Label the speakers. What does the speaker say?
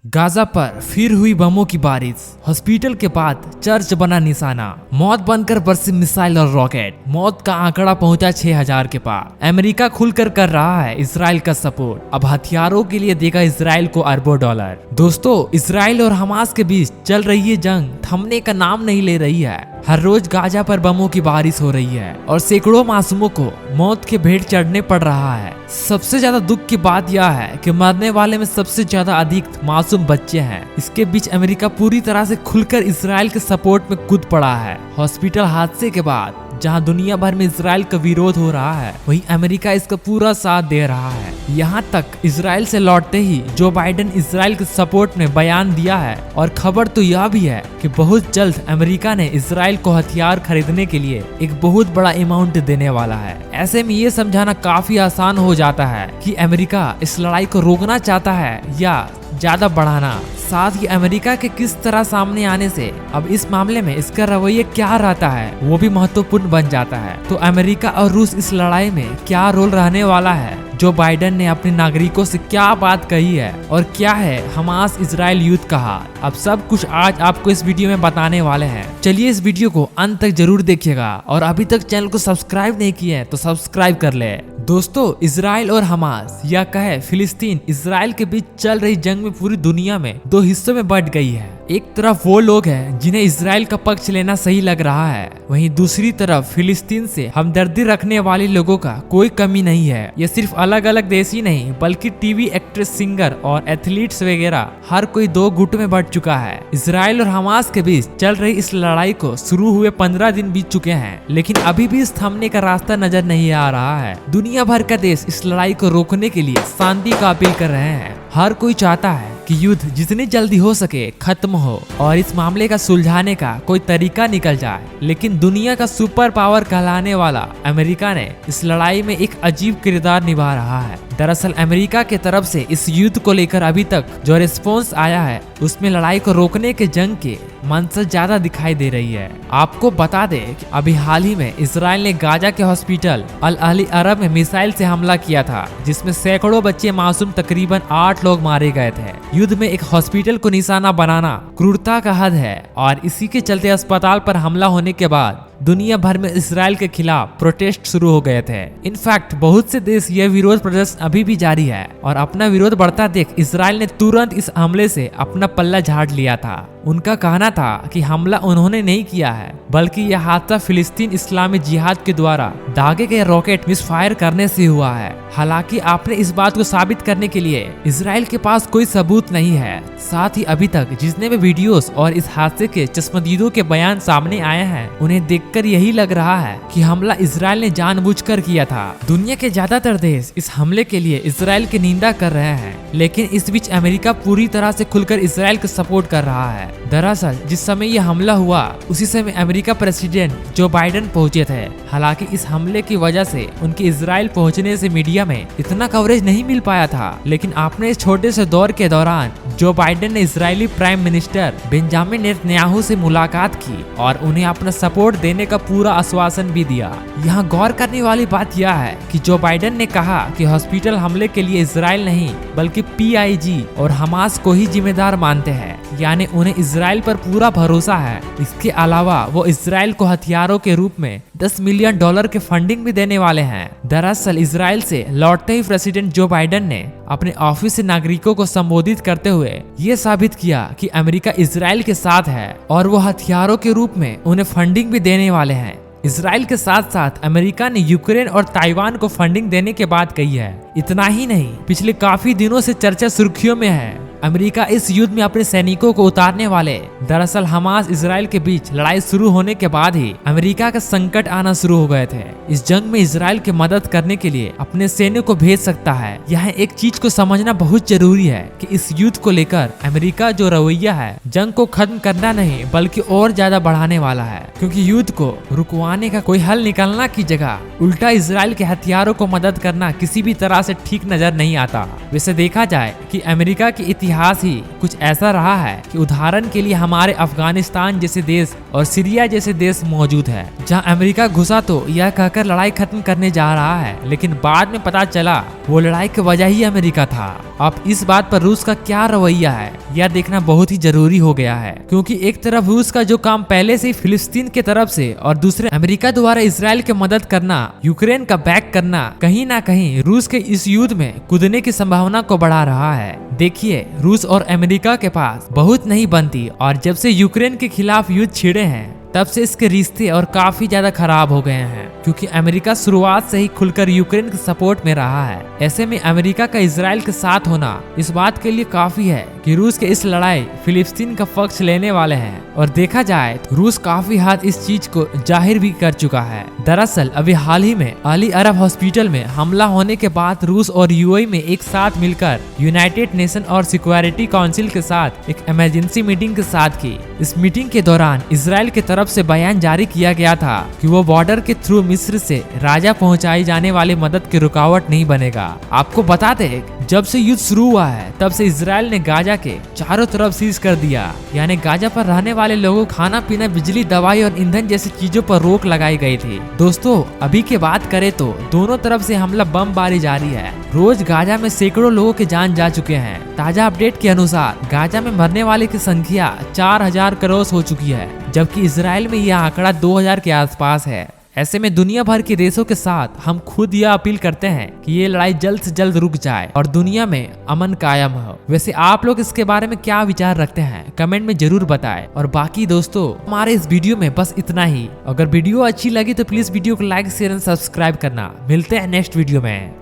Speaker 1: Gaza पर फिर हुई बमों की बारिश, हॉस्पिटल के बाद चर्च बना निशाना, मौत बनकर बरसी मिसाइल और रॉकेट, मौत का आंकड़ा पहुंचा 6000 के पार। अमेरिका खुलकर कर रहा है इसराइल का सपोर्ट, अब हथियारों के लिए देगा इसराइल को अरबों डॉलर। दोस्तों, इसराइल और हमास के बीच चल रही ये जंग थमने का नाम नहीं ले रही है। हर रोज गाजा पर बमों की बारिश हो रही है और सैकड़ों मासूमों को मौत के भेंट चढ़ने पड़ रहा है। सबसे ज्यादा दुख की बात यह है कि मरने वाले में सबसे ज्यादा अधिक मासूम बच्चे हैं। इसके बीच अमेरिका पूरी तरह से खुलकर इसराइल के सपोर्ट में कूद पड़ा है। हॉस्पिटल हादसे के बाद जहां दुनिया भर में इसराइल का विरोध हो रहा है, वहीं अमेरिका इसका पूरा साथ दे रहा है। यहां तक इसराइल से लौटते ही जो बाइडेन इसराइल के सपोर्ट में बयान दिया है, और खबर तो यह भी है कि बहुत जल्द अमेरिका ने इसराइल को हथियार खरीदने के लिए एक बहुत बड़ा अमाउंट देने वाला है। ऐसे में ये समझाना काफी आसान हो जाता है कि अमेरिका इस लड़ाई को रोकना चाहता है या ज्यादा बढ़ाना। साथ ही अमेरिका के किस तरह सामने आने से अब इस मामले में इसका रवैया क्या रहता है वो भी महत्वपूर्ण बन जाता है। तो अमेरिका और रूस इस लड़ाई में क्या रोल रहने वाला है, जो बाइडेन ने अपने नागरिकों से क्या बात कही है, और क्या है हमास इजराइल युद्ध का हाल, अब सब कुछ आज आपको इस वीडियो में बताने वाले हैं। चलिए इस वीडियो को अंत तक जरूर देखिएगा, और अभी तक चैनल को सब्सक्राइब नहीं किए हैं तो सब्सक्राइब कर ले। दोस्तों, इसराइल और हमास या कहे फिलिस्तीन इसराइल के बीच चल रही जंग में पूरी दुनिया में दो हिस्सों में बंट गई है। एक तरफ वो लोग हैं जिन्हें इसराइल का पक्ष लेना सही लग रहा है, वहीं दूसरी तरफ फिलिस्तीन से हमदर्दी रखने वाले लोगों का कोई कमी नहीं है। ये सिर्फ अलग अलग देश ही नहीं बल्कि टीवी एक्ट्रेस, सिंगर और एथलीट्स वगैरह हर कोई दो गुट में बंट चुका है। इसराइल और हमास के बीच चल रही इस लड़ाई को शुरू हुए 15 दिन बीत चुके हैं, लेकिन अभी भी इस थमने का रास्ता नजर नहीं आ रहा है। दुनिया भर का देश इस लड़ाई को रोकने के लिए शांति का अपील कर रहे हैं। हर कोई चाहता है कि युद्ध जितनी जल्दी हो सके खत्म हो और इस मामले का सुलझाने का कोई तरीका निकल जाए। लेकिन दुनिया का सुपर पावर कहलाने वाला अमेरिका ने इस लड़ाई में एक अजीब किरदार निभा रहा है। दरअसल अमेरिका के तरफ से इस युद्ध को लेकर अभी तक जो रिस्पॉन्स आया है, उसमें लड़ाई को रोकने के जंग के मंशा ज्यादा दिखाई दे रही है। आपको बता दें कि अभी हाल ही में इसराइल ने गाजा के हॉस्पिटल अल अहली अरब में मिसाइल से हमला किया था, जिसमें सैकड़ों बच्चे मासूम तकरीबन 8 लोग मारे गए थे। युद्ध में एक हॉस्पिटल को निशाना बनाना क्रूरता का हद है, और इसी के चलते अस्पताल पर हमला होने के बाद दुनिया भर में इसराइल के खिलाफ प्रोटेस्ट शुरू हो गए थे। इनफैक्ट बहुत से देश यह विरोध प्रदर्शन अभी भी जारी है, और अपना विरोध बढ़ता देख इसराइल ने तुरंत इस हमले से अपना पल्ला झाड़ लिया था। उनका कहना था कि हमला उन्होंने नहीं किया है, बल्कि यह हादसा फिलिस्तीन इस्लामी जिहाद के द्वारा दागे गए रॉकेट मिसफायर करने से हुआ है। हालांकि आपने इस बात को साबित करने के लिए इसराइल के पास कोई सबूत नहीं है। साथ ही अभी तक जितने भी वीडियोस और इस हादसे के चश्मदीदों के बयान सामने आए हैं, उन्हें देखकर यही लग रहा है कि हमला इसराइल ने जानबूझकर किया था। दुनिया के ज्यादातर देश इस हमले के लिए इसराइल की निंदा कर रहे हैं, लेकिन इस बीच अमेरिका पूरी तरह से खुलकर इसराइल को सपोर्ट कर रहा है। दरअसल जिस समय यह हमला हुआ उसी समय अमेरिका प्रेसिडेंट जो बाइडेन पहुंचे थे। हालांकि इस हमले की वजह से उनके इसराइल पहुंचने से मीडिया में इतना कवरेज नहीं मिल पाया था, लेकिन आपने इस छोटे से दौर के दौरान जो बाइडेन ने Israeli prime minister Benjamin Netanyahu से मुलाकात की और उन्हें अपना सपोर्ट देने का पूरा आश्वासन भी दिया। यहाँ गौर करने वाली बात यह है कि जो बाइडेन ने कहा कि हॉस्पिटल हमले के लिए इसराइल नहीं बल्कि PIG और हमास को ही जिम्मेदार मानते हैं, यानी उन्हें इसराइल पर पूरा भरोसा है। इसके अलावा वो इसराइल को हथियारों के रूप में $10 मिलियन की फंडिंग भी देने वाले हैं। दरअसल इसराइल से लौटते ही प्रेसिडेंट जो बाइडेन ने अपने ऑफिस से नागरिकों को संबोधित करते हुए ये साबित किया कि अमेरिका इसराइल के साथ है और वो हथियारों के रूप में उन्हें फंडिंग भी देने वाले हैं। इसराइल के साथ साथ अमेरिका ने यूक्रेन और ताइवान को फंडिंग देने के बात कही है। इतना ही नहीं, पिछले काफी दिनों से चर्चा सुर्खियों में है अमेरिका इस युद्ध में अपने सैनिकों को उतारने वाले। दरअसल हमास इसराइल के बीच लड़ाई शुरू होने के बाद ही अमेरिका का संकट आना शुरू हो गए थे। इस जंग में इसराइल की मदद करने के लिए अपने सैन्य को भेज सकता है। यहाँ एक चीज को समझना बहुत जरूरी है कि इस युद्ध को लेकर अमेरिका जो रवैया है, जंग को खत्म करना नहीं बल्कि और ज्यादा बढ़ाने वाला है, क्योंकि युद्ध को रुकवाने का कोई हल निकालना की जगह उल्टा इसराइल के हथियारों को मदद करना किसी भी तरह से ठीक नजर नहीं आता। वैसे देखा जाए कि अमेरिका के इतिहास इतिहास ही कुछ ऐसा रहा है कि उदाहरण के लिए हमारे अफगानिस्तान जैसे देश और सीरिया जैसे देश मौजूद है, जहां अमेरिका घुसा तो यह कहकर लड़ाई खत्म करने जा रहा है, लेकिन बाद में पता चला वो लड़ाई की वजह ही अमेरिका था। अब इस बात पर रूस का क्या रवैया है यह देखना बहुत ही जरूरी हो गया है, क्योंकि एक तरफ रूस का जो काम पहले से ही फिलिस्तीन के तरफ से और दूसरे अमेरिका द्वारा इसराइल की मदद करना, यूक्रेन का बैक करना कहीं ना कहीं रूस के इस युद्ध में कूदने की संभावना को बढ़ा रहा है। देखिए, रूस और अमेरिका के पास बहुत नहीं बनती और जब से यूक्रेन के खिलाफ युद्ध छिड़े हैं तब से इसके रिश्ते और काफी ज्यादा खराब हो गए हैं, क्योंकि अमेरिका शुरुआत से ही खुलकर यूक्रेन के सपोर्ट में रहा है। ऐसे में अमेरिका का इजराइल के साथ होना इस बात के लिए काफी है कि रूस के इस लड़ाई फिलिस्तीन का पक्ष लेने वाले हैं, और देखा जाए तो रूस काफी हद इस चीज को जाहिर भी कर चुका है। दरअसल अभी हाल ही में अली अरब हॉस्पिटल में हमला होने के बाद रूस और यूएई में एक साथ मिलकर यूनाइटेड नेशन और सिक्योरिटी काउंसिल के साथ एक इमरजेंसी मीटिंग के साथ की। इस मीटिंग के दौरान इसराइल की तरफ से बयान जारी किया गया था कि वो बॉर्डर के थ्रू मिस्र से राजा पहुंचाई जाने वाली मदद की रुकावट नहीं बनेगा। आपको बता दें, जब से युद्ध शुरू हुआ है तब से इसराइल ने गाजा के चारों तरफ सीज कर दिया, यानी गाजा पर रहने वाले लोगों को खाना पीना, बिजली, दवाई और ईंधन जैसी चीजों पर रोक लगाई गई थी। दोस्तों, अभी की बात करें तो दोनों तरफ से हमला बमबारी जारी है। रोज गाजा में सैकड़ों लोगों की जान जा चुके हैं। ताजा अपडेट के अनुसार गाजा में मरने वाले की संख्या 4000 क्रॉस हो चुकी है, जबकि इसराइल में यह आंकड़ा 2000 के आसपास है। ऐसे में दुनिया भर के देशों के साथ हम खुद यह अपील करते हैं कि ये लड़ाई जल्द से जल्द रुक जाए और दुनिया में अमन कायम हो। वैसे आप लोग इसके बारे में क्या विचार रखते हैं कमेंट में जरूर बताएं। और बाकी दोस्तों, हमारे इस वीडियो में बस इतना ही। अगर वीडियो अच्छी लगी तो प्लीज वीडियो को लाइक, शेयर एंड सब्सक्राइब करना। मिलते हैं नेक्स्ट वीडियो में।